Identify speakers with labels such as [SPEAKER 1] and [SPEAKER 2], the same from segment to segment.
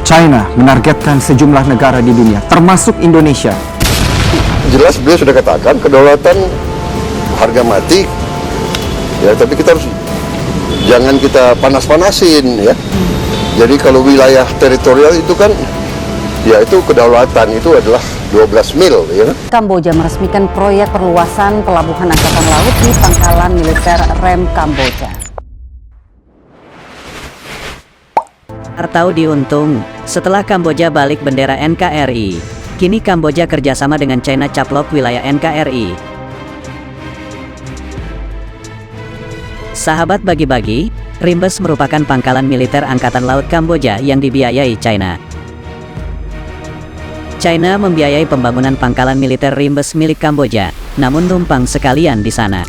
[SPEAKER 1] China menargetkan sejumlah negara di dunia, termasuk Indonesia.
[SPEAKER 2] Jelas beliau sudah katakan kedaulatan harga mati, ya, tapi kita harus jangan kita panas-panasin, ya. Jadi kalau wilayah teritorial itu kan, ya itu kedaulatan itu adalah 12 mil, ya.
[SPEAKER 3] Kamboja meresmikan proyek perluasan pelabuhan angkatan laut di pangkalan militer Rem Kamboja.
[SPEAKER 4] Tahu diuntung, setelah Kamboja balik bendera NKRI, kini Kamboja kerjasama dengan China caplok wilayah NKRI. Sahabat bagi-bagi, Rimbes merupakan pangkalan militer Angkatan Laut Kamboja yang dibiayai China. China membiayai pembangunan pangkalan militer Rimbes milik Kamboja, namun numpang sekalian di sana.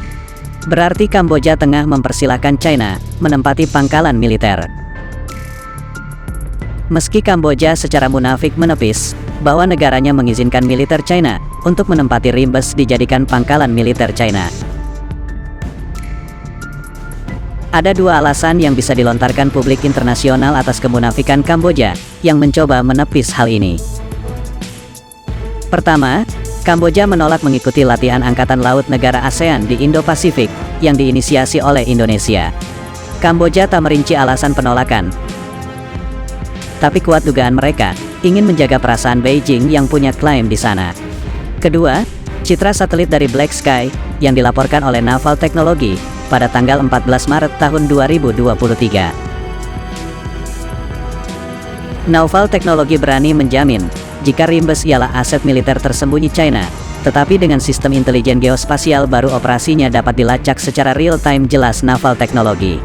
[SPEAKER 4] Berarti Kamboja tengah mempersilahkan China menempati pangkalan militer. Meski Kamboja secara munafik menepis bahwa negaranya mengizinkan militer China untuk menempati Rimbes dijadikan pangkalan militer China. Ada dua alasan yang bisa dilontarkan publik internasional atas kemunafikan Kamboja yang mencoba menepis hal ini. Pertama, Kamboja menolak mengikuti latihan Angkatan Laut negara ASEAN di Indo-Pasifik yang diinisiasi oleh Indonesia. Kamboja tak merinci alasan penolakan, tapi kuat dugaan mereka ingin menjaga perasaan Beijing yang punya klaim di sana. Kedua, citra satelit dari Black Sky yang dilaporkan oleh Naval Technology pada tanggal 14 Maret tahun 2023. Naval Technology berani menjamin jika Rimbes ialah aset militer tersembunyi China, tetapi dengan sistem intelijen geospasial baru operasinya dapat dilacak secara real-time, jelas Naval Technology.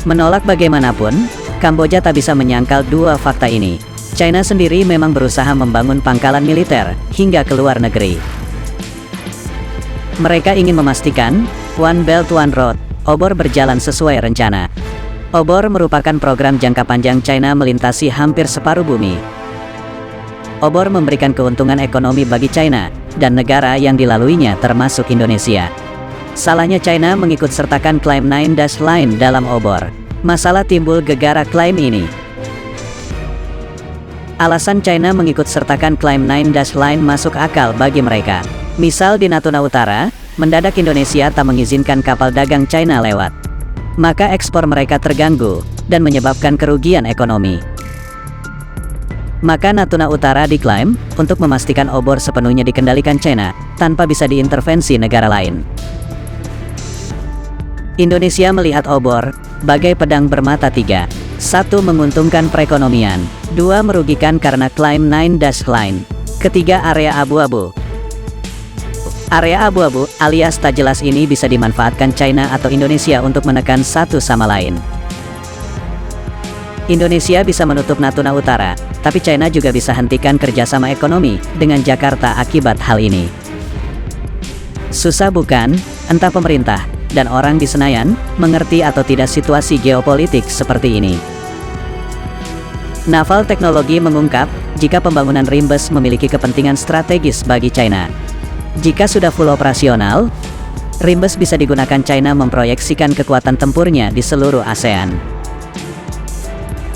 [SPEAKER 4] Menolak bagaimanapun, Kamboja tak bisa menyangkal dua fakta ini. China sendiri memang berusaha membangun pangkalan militer hingga ke luar negeri. Mereka ingin memastikan One Belt One Road, obor berjalan sesuai rencana. Obor merupakan program jangka panjang China melintasi hampir separuh bumi. Obor memberikan keuntungan ekonomi bagi China dan negara yang dilaluinya termasuk Indonesia. Salahnya China mengikut sertakan klaim Nine Dash Line dalam obor. Masalah timbul gegara klaim ini. Alasan China mengikut sertakan klaim Nine Dash Line masuk akal bagi mereka. Misal di Natuna Utara, mendadak Indonesia tak mengizinkan kapal dagang China lewat. Maka ekspor mereka terganggu dan menyebabkan kerugian ekonomi. Maka Natuna Utara diklaim untuk memastikan obor sepenuhnya dikendalikan China tanpa bisa diintervensi negara lain. Indonesia melihat obor bagai pedang bermata tiga. 1. Menguntungkan perekonomian. 2. Merugikan karena klaim Nine Dash Line. Ketiga, area abu-abu. Area abu-abu alias tak jelas ini bisa dimanfaatkan China atau Indonesia untuk menekan satu sama lain. Indonesia bisa menutup Natuna Utara, tapi China juga bisa hentikan kerjasama ekonomi dengan Jakarta akibat hal ini. Susah bukan? Entah pemerintah dan orang di Senayan mengerti atau tidak situasi geopolitik seperti ini. Naval Technology mengungkap jika pembangunan Rimbes memiliki kepentingan strategis bagi China. Jika sudah full operasional, Rimbes bisa digunakan China memproyeksikan kekuatan tempurnya di seluruh ASEAN.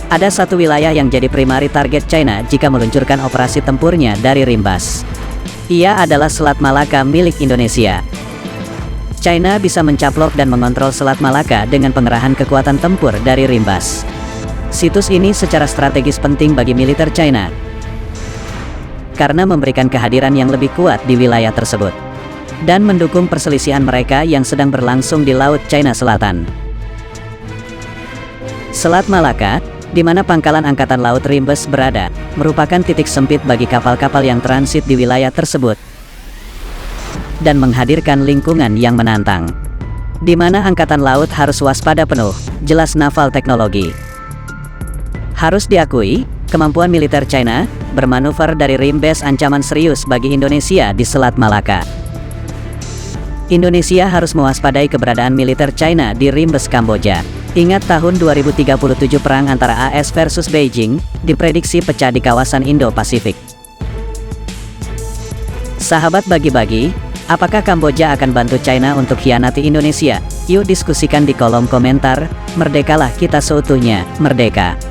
[SPEAKER 4] Ada satu wilayah yang jadi primary target China jika meluncurkan operasi tempurnya dari Rimbes. Ia adalah Selat Malaka milik Indonesia. China bisa mencaplok dan mengontrol Selat Malaka dengan pengerahan kekuatan tempur dari Rimbes. Situs ini secara strategis penting bagi militer China karena memberikan kehadiran yang lebih kuat di wilayah tersebut dan mendukung perselisihan mereka yang sedang berlangsung di Laut China Selatan. Selat Malaka, di mana pangkalan Angkatan Laut Rimbes berada, merupakan titik sempit bagi kapal-kapal yang transit di wilayah tersebut dan menghadirkan lingkungan yang menantang, di mana Angkatan Laut harus waspada penuh, jelas Naval Technology. Harus diakui, kemampuan militer China bermanuver dari Rimbes ancaman serius bagi Indonesia di Selat Malaka. Indonesia harus mewaspadai keberadaan militer China di Rimbes Kamboja. Ingat tahun 2037 perang antara AS versus Beijing diprediksi pecah di kawasan Indo-Pasifik. Sahabat bagi-bagi, Apakah Kamboja akan bantu China untuk khianati Indonesia? Yuk diskusikan di kolom komentar. Merdekalah kita seutuhnya, merdeka!